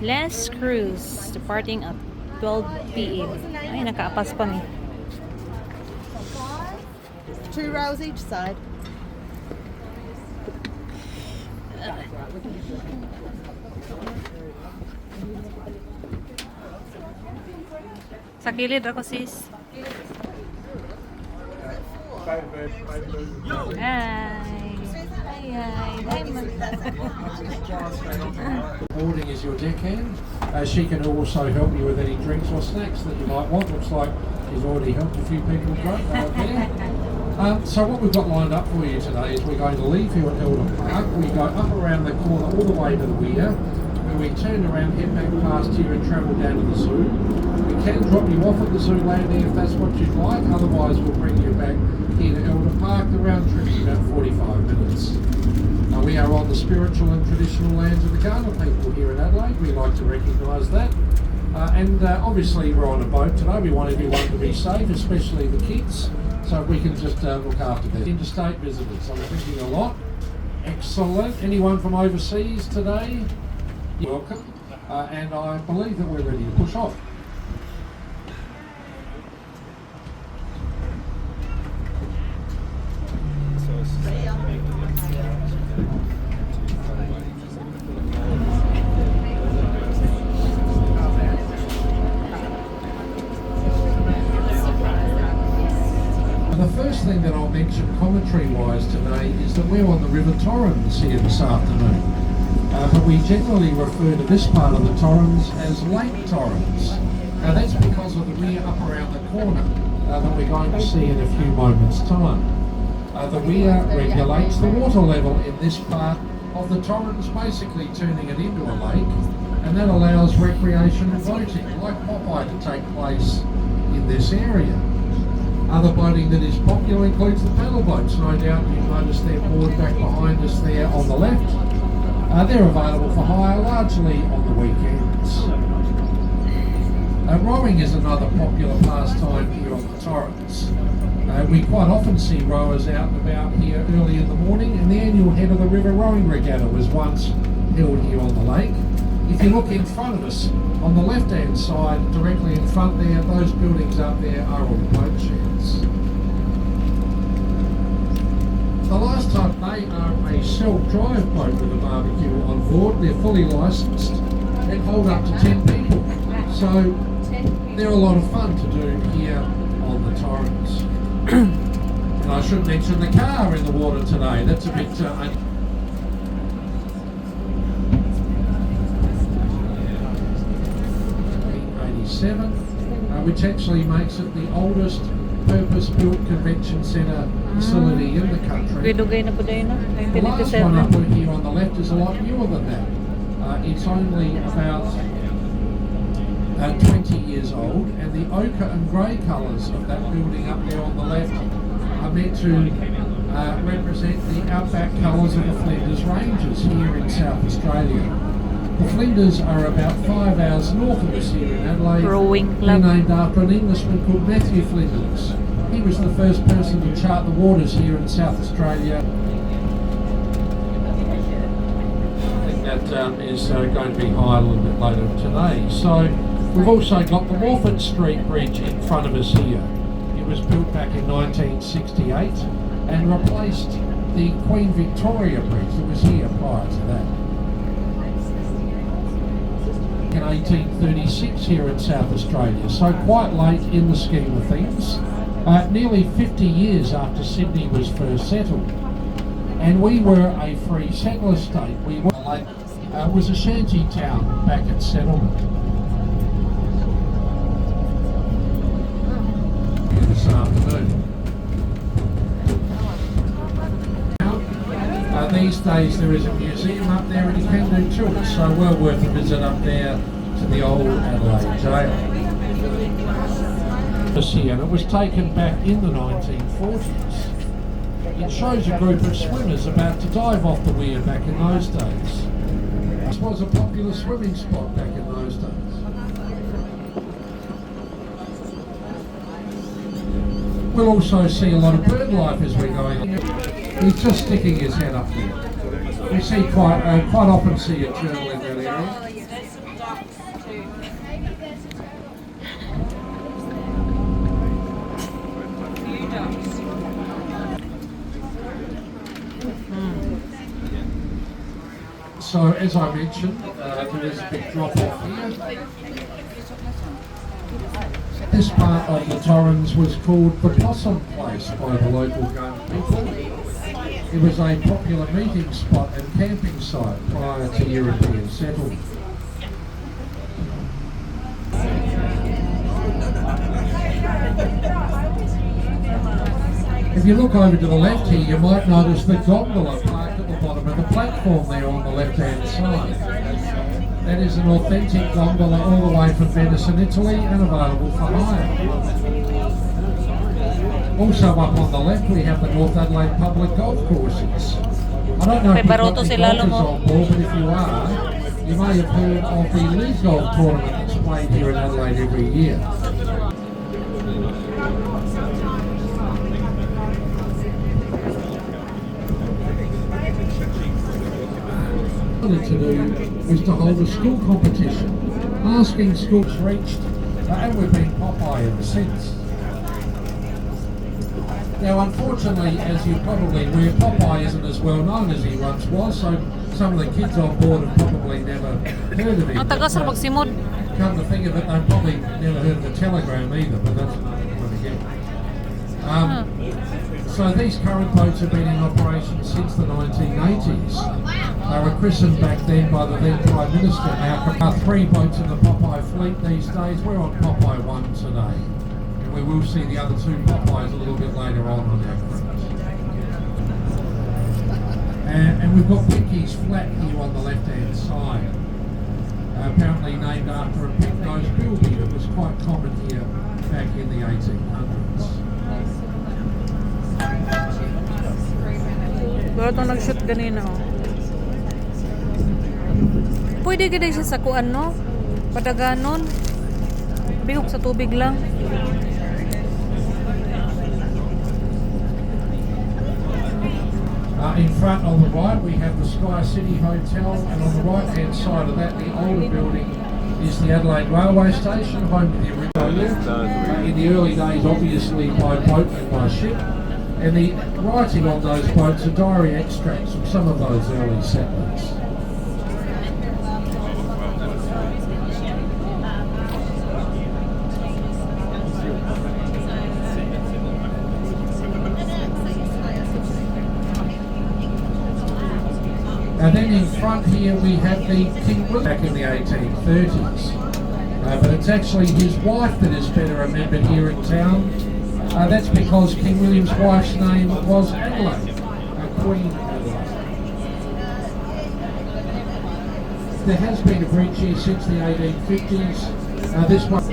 Last cruise, departing at 12 p.m. Ay, nakaapas pa mi. 2 rows each side. Sa kilid ako, sis. Hi. Boarding is your deckhand. She can also help you with any drinks or snacks that you might want. Looks like she's already helped a few people drink out there. So what we've got lined up for you today is we're going to leave here at Eldon Park. We go up around the corner all the way to the weir, where we turn around, head back past here and travel down to the zoo. We can drop you off at the zoo landing if that's what you'd like. Otherwise we'll bring you back here to Eldon Park. The round trip is about 45 minutes. We are on the spiritual and traditional lands of the Kaurna people here in Adelaide. We like to recognise that. Obviously we're on a boat today. We want everyone to be safe, especially the kids, so we can just look after them. Interstate visitors, I'm thinking a lot. Excellent. Anyone from overseas today? Welcome. And I believe that we're ready to push off. The first thing that I'll mention commentary-wise today is that we're on the River Torrens here this afternoon. But we generally refer to this part of the Torrens as Lake Torrens. Now that's because of the weir up around the corner that we're going to see in a few moments' time. The weir regulates the water level in this part of the Torrens, basically turning it into a lake, and that allows recreation and boating, like Popeye, to take place in this area. Other boating that is popular includes the paddle boats. No doubt you've noticed they're moored back behind us there on the left. They're available for hire largely on the weekends. Rowing is another popular pastime here on the Torrens. We quite often see rowers out and about here early in the morning, and the annual Head of the River Rowing Regatta was once held here on the lake. If you look in front of us, on the left-hand side, directly in front there, those buildings up there are all boat sheds. The last type, they are a self-drive boat with a barbecue on board. They're fully licensed and hold up to 10 people. So they're a lot of fun to do here on the Torrens. And I should mention the car in the water today. That's a bit 87, which actually makes it the oldest purpose-built convention centre facility in the country. The last one up here on the left is a lot newer than that. It's only about 20 years old, and the ochre and grey colours of that building up there on the left are meant to represent the outback colours of the Flinders Ranges here in South Australia. The Flinders are about 5 hours north of us here in Adelaide. Rowing club. They're named after an Englishman called Matthew Flinders. He was the first person to chart the waters here in South Australia. I think that is going to be high a little bit later today. So we've also got the Morford Street Bridge in front of us here. It was built back in 1968 and replaced the Queen Victoria Bridge that was here prior to that. In 1836 here in South Australia, so quite late in the scheme of things, nearly 50 years after Sydney was first settled. And we were a free settler state. We were was a shanty town back at settlement. This afternoon. These days there is a museum up there and you can do tours, so well worth a visit up there to the old Adelaide jail. And it was taken back in the 1940s. It shows a group of swimmers about to dive off the weir back in those days. This was a popular swimming spot back in those days. We'll also see a lot of bird life as we're going. He's just sticking his head up there. We see quite often see a turtle in that area. So as I mentioned, there is a big drop off here. This part of the Torrens was called the Possum Place by the local young people. It was a popular meeting spot and camping site prior to European settlement. If you look over to the left here, you might notice the gondola parked at the bottom of the platform there on the left-hand side. That is an authentic gondola all the way from Venice in Italy and available for hire. Also up on the left we have the North Adelaide public golf courses. I don't know if you've got any golfers on board, but if you are, you may have heard of the League Golf Tournament that's played here in Adelaide every year. To do is to hold a school competition, asking schools reached, and we've been Popeye ever since. Now unfortunately, as you probably aware, Popeye isn't as well known as he once was, so some of the kids on board have probably never heard of him. Come to think of it, they've probably never heard of the telegram either, but that's another one again. So these current boats have been in operation since the 1980s. They were christened back then by the then Prime Minister. Now there are 3 boats in the Popeye fleet these days. We're on Popeye 1 today. And we will see the other 2 Popeyes a little bit later on our cruise. And we've got Winky's Flat here on the left-hand side. Apparently named after a pig-nosed bilby that was quite common here back in the 1800s. Pero itong nag-shoot ganina, oh. Pwede gina siya sa kuan, no? Padaganon. Bihok sa tubig lang. In front on the right we have the Sky City Hotel, and on the right hand side of that, the older building, is the Adelaide Railway Station, home to the original. In the early days obviously by boat and by ship, and the writing on those boats are diary extracts from some of those early settlers. And then in front here we have the King William back in the 1830s. But it's actually his wife that is better remembered here in town. That's because King William's wife's name was Adelaide, Queen Adelaide. There has been a bridge here since the 1850s. This one